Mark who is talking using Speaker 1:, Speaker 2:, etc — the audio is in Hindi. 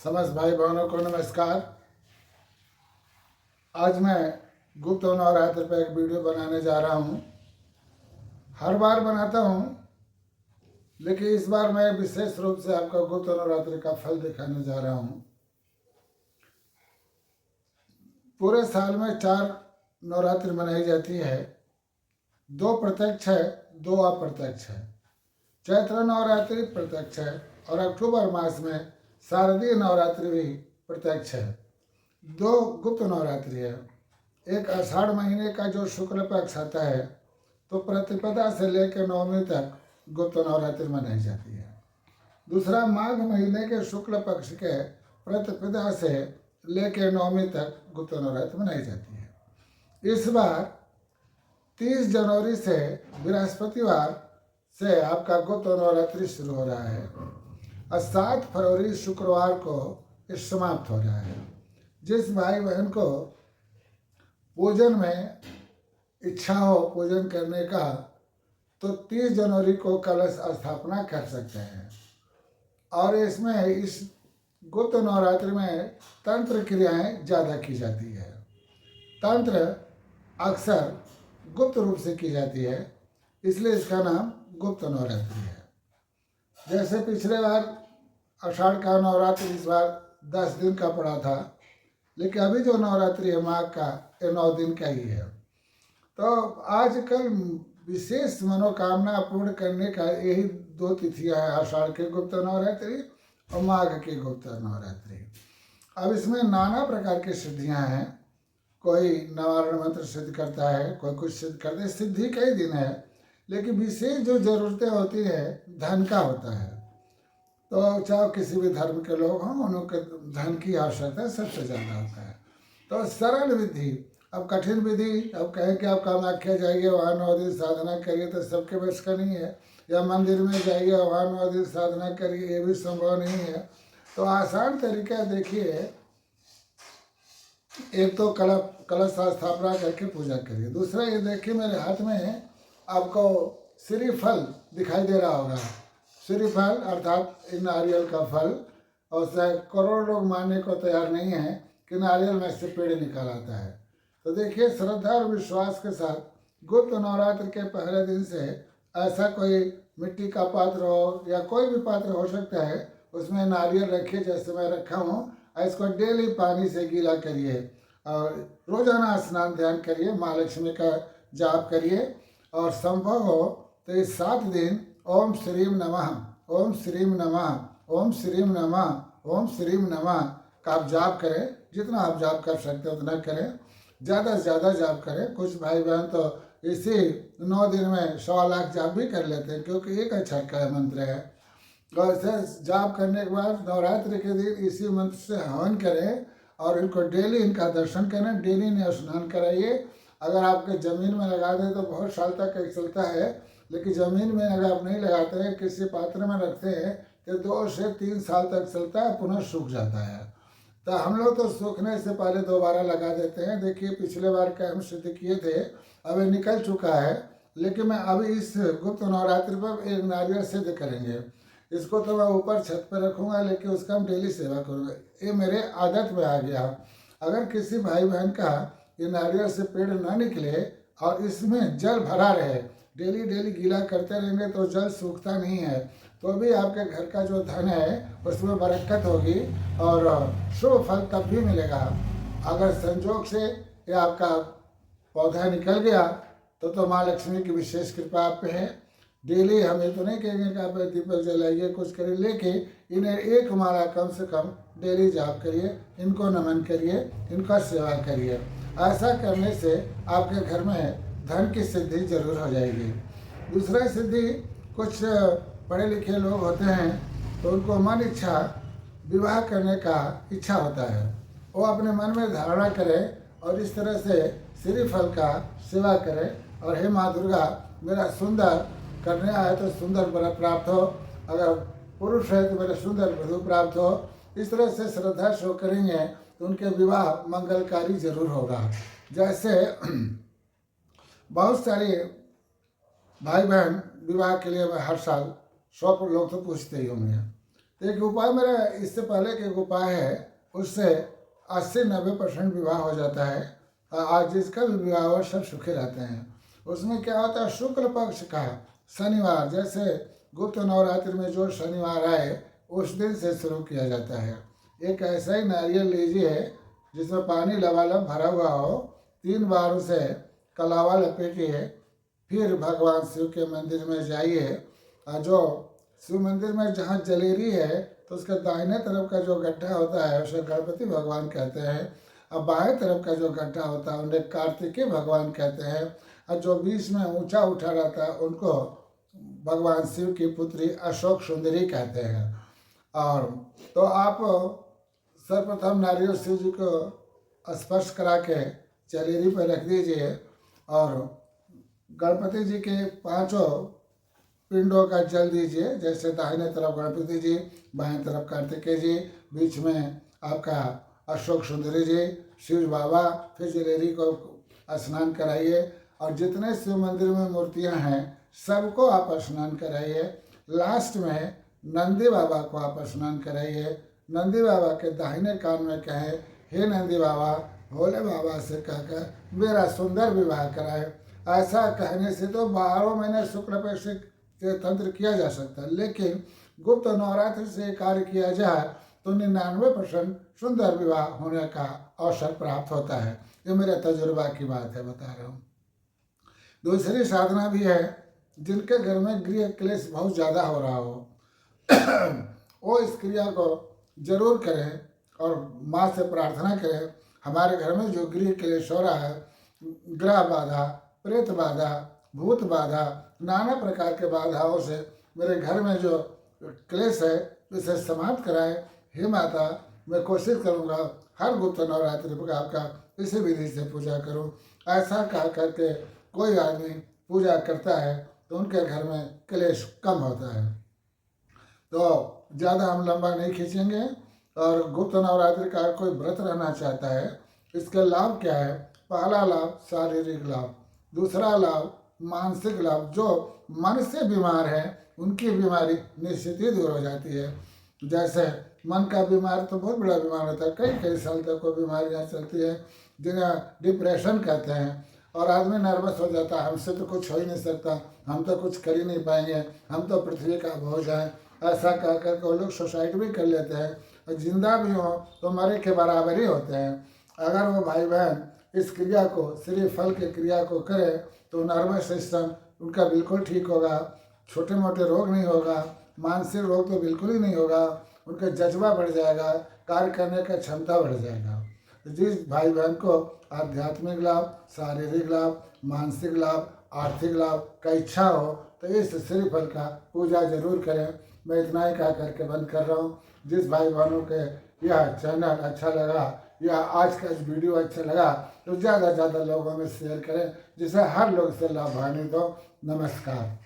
Speaker 1: समस्त भाई बहनों को नमस्कार। आज मैं गुप्त नवरात्र पर एक वीडियो बनाने जा रहा हूँ। हर बार बनाता हूँ, लेकिन इस बार मैं विशेष रूप से आपको गुप्त नवरात्रि का फल दिखाने जा रहा हूँ। पूरे साल में 4 नवरात्रि मनाई जाती है। 2 प्रत्यक्ष है, 2 अप्रत्यक्ष है। चैत्र नवरात्रि प्रत्यक्ष है और अक्टूबर मास में शारदीय नवरात्रि भी प्रत्यक्ष है। 2 गुप्त नवरात्रि है। एक आषाढ़ महीने का जो शुक्ल पक्ष आता है तो प्रतिपदा से लेकर नवमी तक गुप्त नवरात्रि मनाई जाती है। दूसरा माघ महीने के शुक्ल पक्ष के प्रतिपदा से लेकर नवमी तक गुप्त नवरात्रि मनाई जाती है। इस बार 30 जनवरी से बृहस्पतिवार से आपका गुप्त नवरात्रि शुरू हो रहा है और 7 फरवरी शुक्रवार को समाप्त हो रहा है। जिस भाई बहन को पूजन में इच्छा हो पूजन करने का, तो 30 जनवरी को कलश स्थापना कर सकते हैं। और इसमें इस गुप्त नवरात्रि में तंत्र क्रियाएं ज़्यादा की जाती है। तंत्र अक्सर गुप्त रूप से की जाती है, इसलिए इसका नाम गुप्त नवरात्रि है। जैसे पिछले बार आषाढ़ का नवरात्रि इस बार 10 दिन का पड़ा था, लेकिन अभी जो नवरात्रि है माघ का, ये 9 दिन का ही है। तो आजकल विशेष मनोकामना पूर्ण करने का यही 2 तिथियां हैं, आषाढ़ के गुप्त नवरात्रि और माघ की गुप्त नवरात्रि। अब इसमें नाना प्रकार की सिद्धियां हैं। कोई निवारण मंत्र सिद्ध करता है, कोई कुछ सिद्ध करता है। सिद्धि कई दिन है, लेकिन विशेष जो जरूरतें होती है धन का होता है। तो चाहे किसी भी धर्म के लोग हों, उनके धन की आवश्यकता सबसे ज़्यादा होता है। तो सरल विधि, अब कठिन विधि, अब कहें कि आप कामाख्या जाइए वहाँ 9 दिन साधना करिए तो सबके बस का नहीं है, या मंदिर में जाइए वहाँ 9 दिन साधना करिए, ये भी संभव नहीं है। तो आसान तरीका देखिए, एक तो कलश स्थापना करके पूजा करिए। दूसरा ये देखिए, मेरे हाथ में आपको श्रीफल दिखाई दे रहा होगा। श्रीफल अर्थात नारियल का फल। और करोड़ लोग मानने को तैयार नहीं है कि नारियल में से पेड़ निकल आता है। तो देखिए, श्रद्धा और विश्वास के साथ गुप्त नवरात्र के पहले दिन से ऐसा कोई मिट्टी का पात्र हो या कोई भी पात्र हो सकता है, उसमें नारियल रखिए जैसे मैं रखा हूँ। इसको डेली पानी से गीला करिए और रोजाना स्नान ध्यान करिए, माँ लक्ष्मी का जाप करिए। और संभव हो तो इस 7 दिन ओम श्रीम नमः, ओम श्रीम नमः, ओम श्रीम नमः, ओम श्रीम नमः का आप जाप करें। जितना आप जाप कर सकते हैं उतना करें, ज़्यादा से ज़्यादा जाप करें। कुछ भाई बहन तो इसी 9 दिन में 100 लाख जाप भी कर लेते हैं, क्योंकि एक अच्छा का मंत्र है। और इसे जाप करने के बाद नवरात्रि के दिन इसी मंत्र से हवन करें और इनको डेली इनका दर्शन करें, डेली इन्हें स्नान कराइए। अगर आपके ज़मीन में लगा दें तो बहुत साल तक चलता है, लेकिन ज़मीन में अगर आप नहीं लगाते हैं, किसी पात्र में रखते हैं, तो 2 से 3 साल तक चलता है, पुनः सूख जाता है। तो हम लोग तो सूखने से पहले दोबारा लगा देते हैं। देखिए, पिछले बार का हम सिद्ध किए थे, अब ये निकल चुका है। लेकिन मैं अभी इस गुप्त नवरात्रि पर एक नारियल सिद्ध करेंगे। इसको तो मैं ऊपर छत पर रखूँगा, लेकिन उसका हम डेली सेवा करूँगा। ये मेरे आदत में आ गया। अगर किसी भाई बहन का ये नारियल से पेड़ ना निकले और इसमें जल भरा रहे, डेली डेली गीला करते रहेंगे तो जल सूखता नहीं है, तो भी आपके घर का जो धन है उसमें बरकत होगी और शुभ फल तब भी मिलेगा। अगर संजोग से ये आपका पौधा निकल गया तो माँ लक्ष्मी की विशेष कृपा आप पे है। डेली हम ये तो नहीं कहेंगे कि आप दीपक जलाइए कुछ करिए, लेकिन इन्हें 1 माला कम से कम डेली जाप करिए, इनको नमन करिए, इनका सेवा करिए। ऐसा करने से आपके घर में धन की सिद्धि जरूर हो जाएगी। दूसरा सिद्धि, कुछ पढ़े लिखे लोग होते हैं तो उनको मन इच्छा विवाह करने का इच्छा होता है। वो अपने मन में धारणा करें और इस तरह से श्रीफल का सेवा करें और हे माँ दुर्गा, मेरा सुंदर कन्या है तो सुंदर वर प्राप्त हो, अगर पुरुष है तो मेरा सुंदर वधु प्राप्त हो। इस तरह से श्रद्धा शो करेंगे तो उनके विवाह मंगलकारी जरूर होगा। जैसे बहुत सारे भाई बहन विवाह के लिए हर साल 100 लोग तो पूछते ही होंगे तो एक उपाय मेरा इससे पहले के एक उपाय है, उससे 80-90% विवाह हो जाता है। आज जिसका भी विवाह हो सब सुखी रहते हैं। उसमें क्या होता है, शुक्ल पक्ष का शनिवार, जैसे गुप्त नवरात्रि में जो शनिवार आए उस दिन से शुरू किया जाता है। एक ऐसा ही नारियल लीजिए जिसमें पानी लबालब भरा हुआ हो, 3 बार उसे कलावा लपेटिए, फिर भगवान शिव के मंदिर में जाइए। जो शिव मंदिर में जहाँ जलेरी है तो उसके दाहिने तरफ का जो गड्ढा होता है उसे गणपति भगवान कहते हैं, और बाएं तरफ का जो गड्ढा होता है उन्हें कार्तिकेय भगवान कहते हैं, और जो बीच में ऊंचा उठा रहता है उनको भगवान शिव की पुत्री अशोक सुंदरी कहते हैं। और तो आप सर्वप्रथम नारियल शिव जी को स्पर्श करा के चलेरी पर रख दीजिए, और गणपति जी के 5 पिंडों का जल दीजिए। जैसे दाहिने तरफ गणपति जी, बाएं तरफ कार्तिकेय जी, बीच में आपका अशोक सुंदरी जी, शिव बाबा, फिर जलेरी को स्नान कराइए। और जितने शिव मंदिर में मूर्तियां हैं सबको आप स्नान कराइए। लास्ट में नंदी बाबा को आप स्नान कराइए। नंदी बाबा के दाहिने कान में कहें, हे नंदी बाबा, भोले बाबा से कहकर मेरा सुंदर विवाह कराए। ऐसा कहने से तो 12 महीने शुक्ल पक्ष के तंत्र किया जा सकता है, लेकिन गुप्त नवरात्रि से कार्य किया जाए तो 99% सुंदर विवाह होने का अवसर प्राप्त होता है। ये मेरे तजुर्बा की बात है, बता रहा हूँ। दूसरी साधना भी है, जिनके घर में गृह क्लेश बहुत ज़्यादा हो रहा हो वो इस क्रिया को जरूर करें और माँ से प्रार्थना करें, हमारे घर में जो गृह क्लेश हो रहा है, ग्रह बाधा, प्रेत बाधा, भूत बाधा, नाना प्रकार के बाधाओं से मेरे घर में जो क्लेश है उसे समाप्त कराएं। हे माता, मैं कोशिश करूँगा हर गुप्त नवरात्रि पर आपका इसी विधि से पूजा करूँ। ऐसा कह करके कोई आदमी पूजा करता है तो उनके घर में क्लेश कम होता है। तो ज़्यादा हम लंबा नहीं खींचेंगे। और गुप्त नवरात्रि का कोई व्रत रहना चाहता है, इसके लाभ क्या है? पहला लाभ शारीरिक लाभ, दूसरा लाभ मानसिक लाभ। जो मन से बीमार है उनकी बीमारी निश्चित ही दूर हो जाती है। जैसे मन का बीमार तो बहुत बड़ा बीमार होता है, कई कई साल तक वो बीमारियाँ चलती है जिन्हें डिप्रेशन कहते हैं, और आदमी नर्वस हो जाता है, हमसे तो कुछ हो ही नहीं सकता, हम तो कुछ कर ही नहीं पाएंगे, हम तो पृथ्वी का बोझ है। ऐसा कह कर के वो लोग सुसाइड भी कर लेते हैं, और जिंदा भी हो तो मरे के बराबर ही होते हैं। अगर वो भाई बहन इस क्रिया को, श्री फल की क्रिया को करें तो नर्वस सिस्टम उनका बिल्कुल ठीक होगा, छोटे मोटे रोग नहीं होगा, मानसिक रोग तो बिल्कुल ही नहीं होगा, उनका जज्बा बढ़ जाएगा, कार्य करने का क्षमता बढ़ जाएगा। जिस भाई बहन को आध्यात्मिक लाभ, शारीरिक लाभ, मानसिक लाभ, आर्थिक लाभ का इच्छा हो तो इस श्रीफल का पूजा जरूर करें। मैं इतना ही कह करके बंद कर रहा हूँ। जिस भाई बहनों के यह चैनल अच्छा लगा या आज का इस वीडियो अच्छा लगा तो ज़्यादा से ज़्यादा लोगों में शेयर करें, जिससे हर लोग से लाभान्वित हो। नमस्कार।